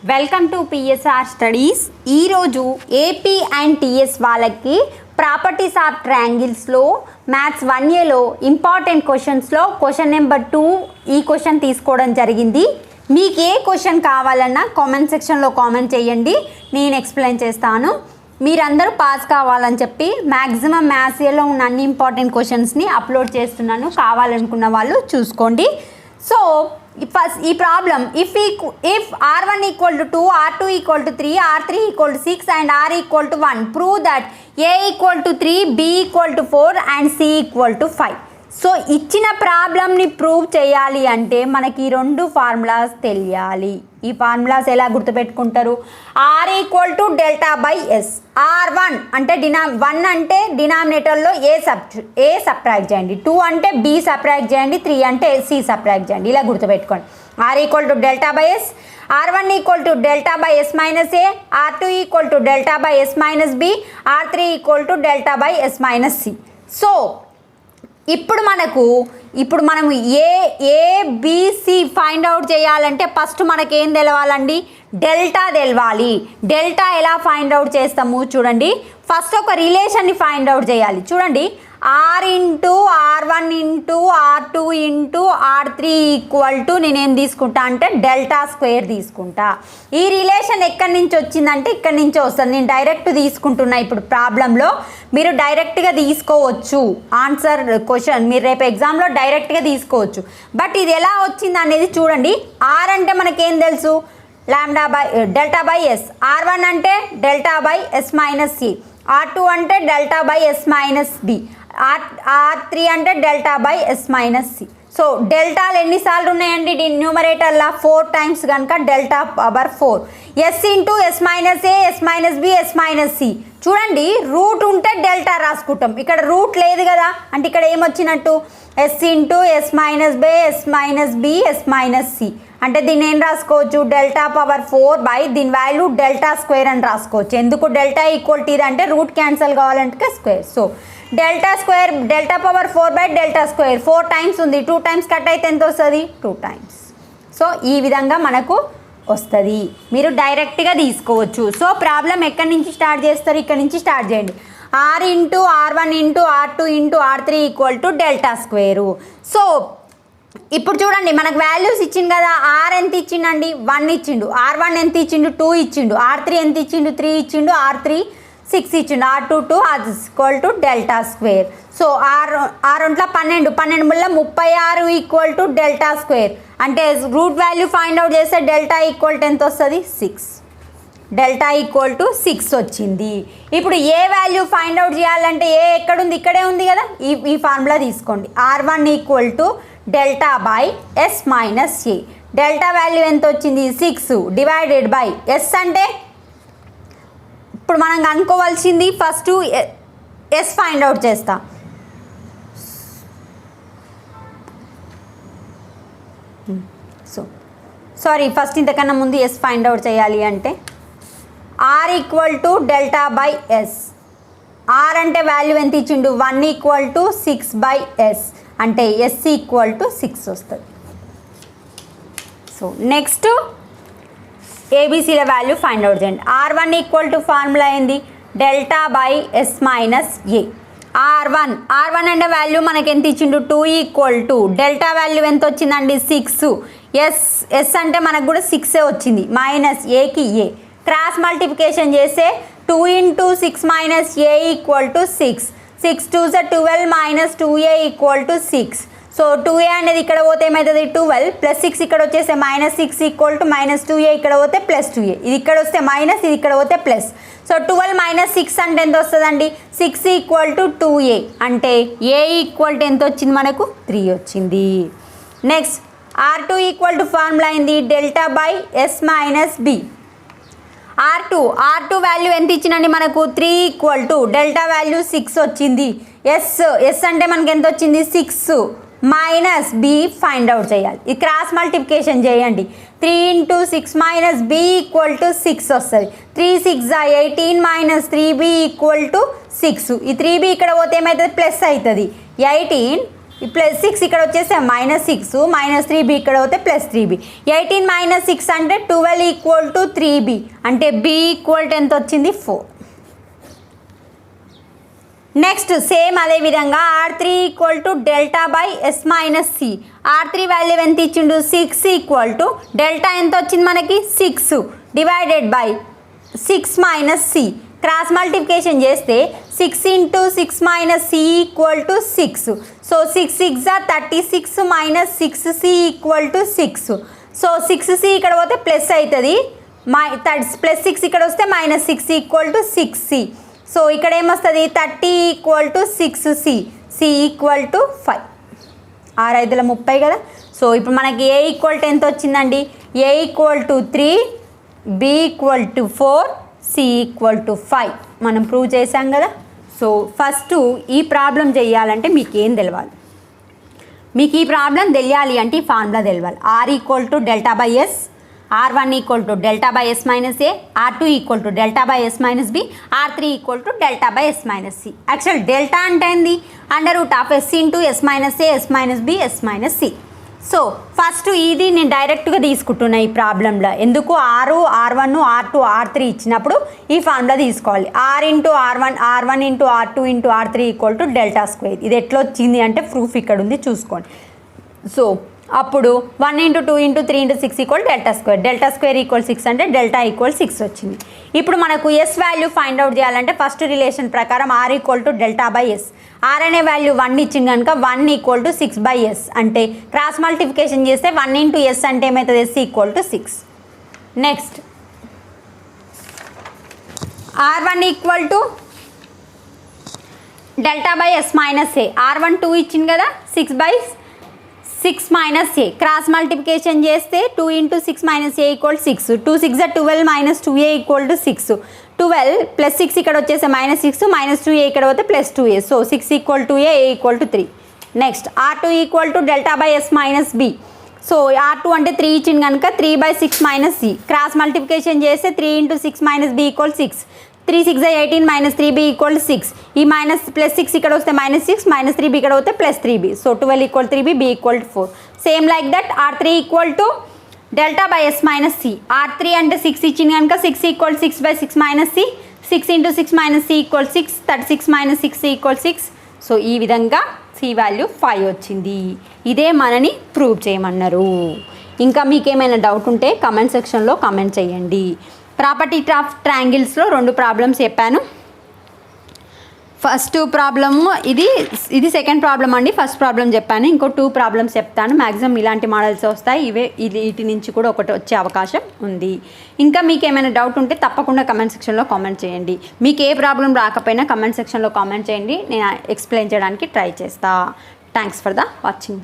Welcome to PSR studies. ఈరోజు AP and TS వాళ్ళకి properties of ట్రయాంగిల్స్లో మ్యాథ్స్ 1Aలో ఇంపార్టెంట్ క్వశ్చన్స్లో క్వశ్చన్ నెంబర్ 2 ఈ క్వశ్చన్ తీసుకోవడం జరిగింది. మీకు ఏ క్వశ్చన్ కావాలన్నా కామెంట్ సెక్షన్లో కామెంట్ చేయండి, నేను ఎక్స్ప్లెయిన్ చేస్తాను. మీరందరూ పాస్ కావాలని చెప్పి మ్యాక్సిమం మ్యాథ్స్ ఏలో ఉన్న అన్ని ఇంపార్టెంట్ క్వశ్చన్స్ని అప్లోడ్ చేస్తున్నాను, కావాలనుకున్న వాళ్ళు చూసుకోండి. సో ఫస్ట్ ఈ problem if r1 equal to 2, r2 equal to 3, r3 equal to 6 and r equal to 1, prove that a equal to 3, b equal to 4 and c equal to 5. So ఇచ్చిన ప్రాబ్లమ్ని prove చేయాలి అంటే మనకి రెండు formulas తెలియాలి. ఈ formulas ఎలా గుర్తుపెట్టుకుంటారు? r equal to delta by yes. r1 అంటే 1 అంటే డినామినేటర్లో ఏ సబ్ట్రాక్ట్ చేయండి, 2 అంటే b సబ్ట్రాక్ట్ చేయండి, 3 అంటే c సబ్ట్రాక్ట్ చేయండి. ఇలా గుర్తుపెట్టుకోండి. r equal to delta by yes, r1 equal to delta by yes minus A, r2 equal to delta by yes minus B, r3 equal to delta by yes minus C. So ఇప్పుడు మనం ABC find out చేయాలంటే first మనకేం తెలవాలండి? Delta తెలవాలి. Delta ఎలా find out చేస్తాము చూడండి. First ఒక రిలేషన్ని ఫైండ్ అవుట్ చేయాలి. చూడండి, r into r1 into r2 into r3 equal to నేనేం తీసుకుంటా అంటే డెల్టా స్క్వేర్ తీసుకుంటా. ఈ రిలేషన్ ఎక్కడి నుంచి వచ్చిందంటే ఇక్కడి నుంచే వస్తుంది. నేను డైరెక్ట్ తీసుకుంటున్నా. ఇప్పుడు ప్రాబ్లంలో మీరు డైరెక్ట్గా తీసుకోవచ్చు ఆన్సర్ క్వశ్చన్, మీరు రేపు ఎగ్జామ్లో డైరెక్ట్గా తీసుకోవచ్చు. బట్ ఇది ఎలా వచ్చింది అనేది చూడండి. r అంటే మనకేం తెలుసు? Lambda by delta by yes. r1 అంటే delta by yes minus c, r2 అంటే delta by yes minus B, r3 అంటే delta by yes minus C. So డెల్టాలు ఎన్నిసార్లు ఉన్నాయండి న్యూమరేటర్లా? 4 టైమ్స్ కనుక delta power 4. S into s minus a, s minus B, yes minus c. చూడండి, root ఉంటే delta రాసుకుంటాం, ఇక్కడ రూట్ లేదు కదా, అంటే ఇక్కడ ఏమొచ్చినట్టు? S into s minus B, yes minus B, yes minus C. అంటే దీన్ని ఏం రాసుకోవచ్చు? డెల్టా పవర్ 4 బై దీని వాల్యూ డెల్టా స్క్వేర్ అని రాసుకోవచ్చు. ఎందుకు డెల్టా ఈక్వల్ టు ఇది అంటే రూట్ క్యాన్సల్ కావాలంటే square. So delta square, delta power 4 by delta square. 4 times ఉంది, 2 టైమ్స్ కట్ అయితే ఎంత వస్తుంది? 2 టైమ్స్. సో ఈ విధంగా మనకు వస్తుంది. మీరు డైరెక్ట్గా తీసుకోవచ్చు. సో ప్రాబ్లం ఎక్కడి నుంచి స్టార్ట్ చేస్తారు? ఇక్కడ నుంచి స్టార్ట్ చేయండి. r into r1 into r2 into r3 equal to delta square. So ఇప్పుడు చూడండి, మనకు వాల్యూస్ ఇచ్చిండు కదా. r ఎంత ఇచ్చిండండి? 1 ఇచ్చిండు. r1 ఎంత ఇచ్చిండు? 2 ఇచ్చిండు. r3 ఎంత ఇచ్చిండు? 3 ఇచ్చిండు. r3 6 ఇచ్చిండు. r2 2 equal to delta square. So r ఒంట్ల 12, 12 ముళ్ళ 36 ఈక్వల్ టు డెల్టా స్క్వేర్. అంటే రూట్ వాల్యూ ఫైండ్ అవుట్ చేస్తే డెల్టా ఈక్వల్ టు ఎంత వస్తుంది? 6. డెల్టా ఈక్వల్ టు 6 వచ్చింది. ఇప్పుడు ఏ వాల్యూ ఫైండ్ అవుట్ చేయాలంటే ఏ ఎక్కడుంది? ఇక్కడే ఉంది కదా. ఈ ఫార్ములా తీసుకోండి. r1 equal to delta by yes minus a. Delta value ఎంత వచ్చింది? 6 డివైడెడ్ బై ఎస్ అంటే ఇప్పుడు మనం కనుక్కోవాల్సింది ఫస్ట్ ఎస్ ఫైండ్ అవుట్ చేస్తా. సారీ, ఫస్ట్ ఇంతకన్నా ముందు ఎస్ ఫైండ్ అవుట్ చేయాలి అంటే r equal to delta by s. r అంటే వాల్యూ ఎంత ఇచ్చిండు? 1 ఈక్వల్ టు 6 బై ఎస్ అంటే ఎస్ ఈక్వల్ టు 6 వస్తుంది. సో నెక్స్ట్ ఏబిసిల వాల్యూ ఫైండ్ అవుట్ చేయండి. r1 ఈక్వల్ టు ఫార్ములా ఏంది? Delta by yes minus A. r1 అంటే వాల్యూ మనకి ఎంత ఇచ్చిండు? 2 ఈక్వల్ టు డెల్టా వాల్యూ ఎంత వచ్చిందండి? 6. ఎస్ అంటే మనకు కూడా 6 వచ్చింది. మైనస్ ఏకి ఏ క్రాస్ మల్టిప్లికేషన్ చేస్తే 2 into 6 minus A equal to 6. 6 2 12 minus 2a equal to 6. So 2a అనేది ఇక్కడ పోతే ఏమవుతుంది? 12 ప్లస్ 6 ఇక్కడ వచ్చేస్తే minus 6 equal to minus 2a ఇక్కడ పోతే ప్లస్ 2a. ఇది ఇక్కడ వస్తే మైనస్, ఇది ఇక్కడ పోతే ప్లస్. సో 12 మైనస్ 6 అంటే ఎంత వస్తుందండి? 6 ఈక్వల్ టు 2a అంటే a ఈక్వల్ టు ఎంత వచ్చింది మనకు? 3 వచ్చింది. Next r2 equal to formula అయింది delta by yes minus b. r2 value ఎంత ఇచ్చిందండి మనకు? 3 ఈక్వల్ టు డెల్టా వాల్యూ 6 వచ్చింది. ఎస్ అంటే మనకి ఎంత వచ్చింది? 6 మైనస్ బి ఫైండ్ అవుట్ చేయాలి. ఈ క్రాస్ మల్టిప్లికేషన్ చేయండి. 3 into 6 minus B equal to 6 వస్తుంది. 3 6 18 మైనస్ 3b ఈక్వల్ టు 6. ఈ 3b ఇక్కడ పోతే ఏమవుతుంది? ప్లస్ అవుతుంది. 18 +6 ఇక్కడ వచ్చేసి -6 -3b ఇక్కడ పోతే +3b. 18 - 6 అంటే 12 = 3b అంటే b = ఎంత వచ్చింది 4. నెక్స్ట్ సేమ్ అదే విధంగా R3 = δ/s - c. R3 value ఎంత ఇచ్చిండు 6 = డెల్టా ఎంత వచ్చింది మనకి 6 divided by 6 - c. Cross multiplication చేస్తే 6 × 6 - c = 6. So 6 6 36 - 6c = 6. So 6c ఇక్కడ పోతే ప్లస్ అవుతుంది, +6 ఇక్కడ వస్తే -6 = 6c. సో ఇక్కడ ఏమొస్తుంది 30 = 6c, c = 5. 6 × 5 = 30 కదా. సో ఇప్పుడు మనకి a = ఎంత వచ్చిందండి, a = 3, b = 4, c = 5 మనం ప్రూవ్ చేసాం కదా. సో ఫస్ట్ ఈ ప్రాబ్లం చేయాలంటే మీకు ఏం తెలవాలి, మీకు ఈ ప్రాబ్లం తెలియాలి అంటే ఈ ఫార్ములా తెలవాలి. R = δ/s, R1 = δ/s - a, R2 = δ/s - b, R3 = δ/s - c. Actual delta అంటే ఏంది √s × s - a, s - b, s - c. So first ఇది నేను డైరెక్ట్గా తీసుకుంటున్నా ఈ ప్రాబ్లంలో. ఎందుకు R1 R2 R3 ఇచ్చినప్పుడు ఈ ఫార్ములా తీసుకోవాలి. R × R1 × R2 × R3 = δ². ఇది ఎట్లా వచ్చింది అంటే ప్రూఫ్ ఇక్కడ ఉంది చూసుకోండి. సో అప్పుడు 1 × 2 × 3 × 6 = δ². δ² = 6 అంటే డెల్టా = 6 వచ్చింది. ఇప్పుడు మనకు ఎస్ వాల్యూ ఫైండ్ అవుట్ చేయాలంటే ఫస్ట్ రిలేషన్ ప్రకారం R = δ/s. R అనే వాల్యూ 1 ఇచ్చింది కనుక 1 = 6/s అంటే క్రాస్ మల్టిప్లికేషన్ చేస్తే 1 × s అంటే ఏమవుతుంది s = 6. Next R1 = δ/s - a. R1 2 ఇచ్చింది కదా 6/6 - a. క్రాస్ మల్టిప్లికేషన్ చేస్తే 2 × 6 - a = 6. 2 6 12 - 2a = 6. 12 +6 ఇక్కడ వచ్చేసి -6 -2a ఇక్కడ పోతే +2a. So 6 = 2a, a = 3. Next R2 = δ/s - b. So R2 అంటే 3 ఇచ్చింది కనుక 3/6 - c. క్రాస్ మల్టిప్లికేషన్ చేస్తే 3 × 6 - b = 6. 3 6 18 -3b = 6. ఈ +6 ఇక్కడ వస్తే -6 -3b ఇక్కడ పోతే +3b. So 12 = 3b, b = 4. Same like that R3 = δ/s - c. R3 అంటే 6 ఇచ్చింది కనుక 6 = 6/6 - c. 6 × 6 - c = 6. 36 - 6c = 6. సో ఈ విధంగా c వాల్యూ 5 వచ్చింది. ఇదే మనని ప్రూవ్ చేయమన్నారు. ఇంకా మీకు ఏమైనా డౌట్ ఉంటే కమెంట్ సెక్షన్లో కమెంట్ చేయండి. ప్రాపర్టీ ఆఫ్ ట్రయాంగిల్స్లో 2 ప్రాబ్లమ్స్ చెప్పాను. ఫస్ట్ ప్రాబ్లము ఇది సెకండ్ ప్రాబ్లం అండి. ఫస్ట్ ప్రాబ్లం చెప్పాను, ఇంకో 2 ప్రాబ్లమ్స్ చెప్తాను. మ్యాక్సిమం ఇలాంటి మోడల్స్ వస్తాయి. వీటి నుంచి కూడా ఒకటి వచ్చే అవకాశం ఉంది. ఇంకా మీకు ఏమైనా డౌట్ ఉంటే తప్పకుండా కమెంట్ సెక్షన్లో కామెంట్ చేయండి. మీకు ఏ ప్రాబ్లం రాకపోయినా కమెంట్ సెక్షన్లో కామెంట్ చేయండి, నేను ఎక్స్ప్లెయిన్ చేయడానికి ట్రై చేస్తా. Thanks for the watching.